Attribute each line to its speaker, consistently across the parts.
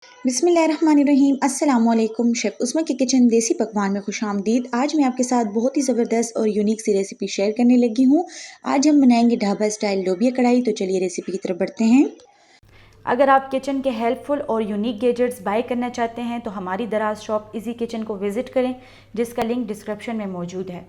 Speaker 1: बिस्मिल्लाहिर्रहमानिर्रहीम अस्सलामुअलैकुम। शेफ़ उस्मा के किचन देसी पकवान में खुशामदीद। आज मैं आपके साथ बहुत ही ज़बरदस्त और यूनिक सी रेसिपी शेयर करने लगी हूँ। आज हम बनाएंगे ढाबा स्टाइल लोबिया कढ़ाई। तो चलिए रेसिपी की तरफ बढ़ते हैं।
Speaker 2: अगर आप किचन के हेल्पफुल और यूनिक गैजेट्स बाय करना चाहते हैं तो हमारी दराज शॉप इजी किचन को विज़िट करें, जिसका लिंक डिस्क्रिप्शन में मौजूद है।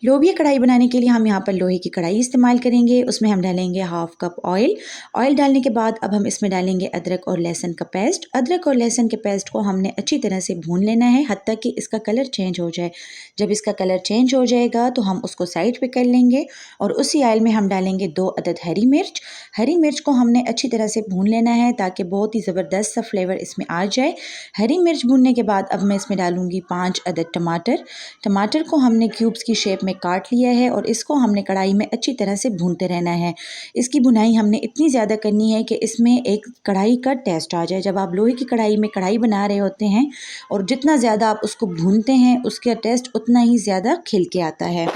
Speaker 1: लोबिया कढ़ाई बनाने के लिए हम यहाँ पर लोहे की कढ़ाई इस्तेमाल करेंगे। उसमें हम डालेंगे हाफ कप ऑयल। ऑयल डालने के बाद अब हम इसमें डालेंगे अदरक और लहसुन का पेस्ट। अदरक और लहसुन के पेस्ट को हमने अच्छी तरह से भून लेना है, हत्ता कि इसका कलर चेंज हो जाए। जब इसका कलर चेंज हो जाएगा तो हम उसको साइड पे कर लेंगे और उसी ऑयल में हम डालेंगे 2 अदद हरी मिर्च। हरी मिर्च को हमने अच्छी तरह से भून लेना है ताकि बहुत ही ज़बरदस्त सा फ्लेवर इसमें आ जाए। हरी मिर्च भूनने के बाद अब मैं इसमें डालूंगी 5 अदद टमाटर। टमाटर को हमने क्यूब्स की शेप में काट लिया है और इसको हमने कढ़ाई में अच्छी तरह से भूनते रहना है। इसकी भुनाई हमने इतनी ज़्यादा करनी है कि इसमें एक कढ़ाई का टेस्ट आ जाए। जब आप लोहे की कढ़ाई में कढ़ाई बना रहे होते हैं और जितना ज़्यादा आप उसको भूनते हैं उसका टेस्ट उतना ही ज़्यादा खिल के आता है।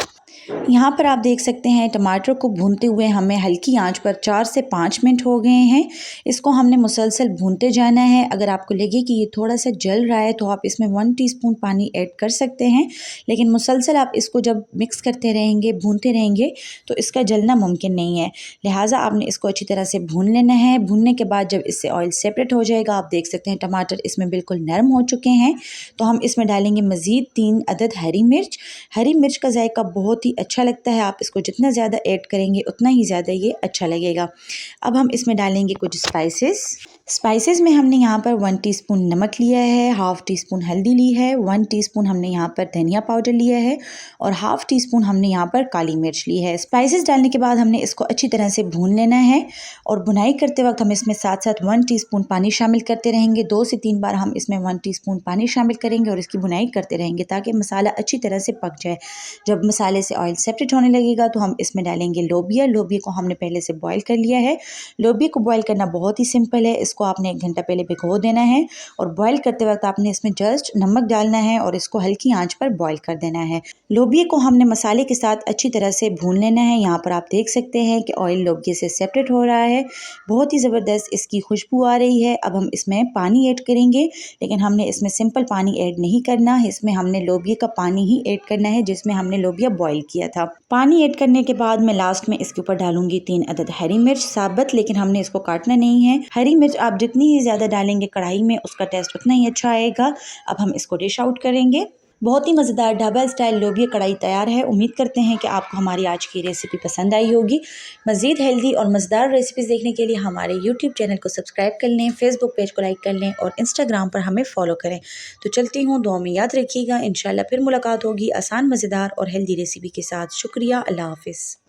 Speaker 1: यहाँ पर आप देख सकते हैं टमाटर को भूनते हुए हमें हल्की आंच पर 4 से 5 मिनट हो गए हैं। इसको हमने मुसलसल भूनते जाना है। अगर आपको लगे कि ये थोड़ा सा जल रहा है तो आप इसमें 1 टीस्पून पानी ऐड कर सकते हैं, लेकिन मुसलसल आप इसको जब मिक्स करते रहेंगे, भूनते रहेंगे तो इसका जलना मुमकिन नहीं है। लिहाजा आपने इसको अच्छी तरह से भून लेना है। भूनने के बाद जब इससे ऑयल सेपरेट हो जाएगा, आप देख सकते हैं टमाटर इसमें बिल्कुल नरम हो चुके हैं, तो हम इसमें डालेंगे मज़ीद 3 अदद हरी मिर्च। हरी मिर्च का जायका बहुत ही अच्छा लगता है, आप इसको जितना ज़्यादा ऐड करेंगे उतना ही ज़्यादा ये अच्छा लगेगा। अब हम इसमें डालेंगे कुछ स्पाइसेस में हमने यहाँ पर 1 टीस्पून नमक लिया है, हाफ़ टी स्पून हल्दी ली है, 1 टीस्पून हमने यहाँ पर धनिया पाउडर लिया है और हाफ़ टी स्पून हमने यहाँ पर काली मिर्च ली है। स्पाइसेस डालने के बाद हमने इसको अच्छी तरह से भून लेना है और भुनाई करते वक्त हम इसमें साथ साथ 1 टीस्पून पानी शामिल करते रहेंगे। 2 से 3 बार हम इसमें 1 टीस्पून पानी शामिल करेंगे और इसकी भुनाई करते रहेंगे ताकि मसाला अच्छी तरह से पक जाए। जब मसाले से ऑयल सेपरेट होने लगेगा तो हम इसमें डालेंगे लोबिया। लोबिया को हमने पहले से बॉईल कर लिया है। लोबिया को बॉईल करना बहुत ही सिंपल है। इसको आपने 1 घंटा पहले भिगो देना है और बॉईल करते वक्त आपने इसमें जस्ट नमक डालना है और इसको हल्की आंच पर बॉईल कर देना है। लोबिया को हमने मसाले के साथ अच्छी तरह से भून लेना है। यहाँ पर आप देख सकते हैं कि ऑयल लोबिया से सेपरेट हो रहा है, बहुत ही ज़बरदस्त इसकी खुशबू आ रही है। अब हम इसमें पानी ऐड करेंगे, लेकिन हमने इसमें सिंपल पानी ऐड नहीं करना, इसमें हमने लोबिया का पानी ही ऐड करना है जिसमें हमने लोबिया बॉईल किया था। पानी ऐड करने के बाद मैं लास्ट में इसके ऊपर डालूंगी 3 अदद हरी मिर्च साबुत, लेकिन हमने इसको काटना नहीं है। हरी मिर्च आप जितनी ही ज़्यादा डालेंगे कढ़ाई में उसका टेस्ट उतना ही अच्छा आएगा। अब हम इसको डिश आउट करेंगे। बहुत ही मज़ेदार ढाबा स्टाइल लोबिया कढ़ाई तैयार है। उम्मीद करते हैं कि आपको हमारी आज की रेसिपी पसंद आई होगी। मज़ीद हेल्दी और मज़ेदार रेसिपीज़ देखने के लिए हमारे यूट्यूब चैनल को सब्सक्राइब कर लें, फेसबुक पेज को लाइक कर लें और इंस्टाग्राम पर हमें फॉलो करें। तो चलती हूँ, दुआ में याद रखिएगा। इंशाल्लाह फिर मुलाकात होगी आसान, मज़ेदार और हेल्दी रेसिपी के साथ। शुक्रिया, अल्लाह हाफ़िज़।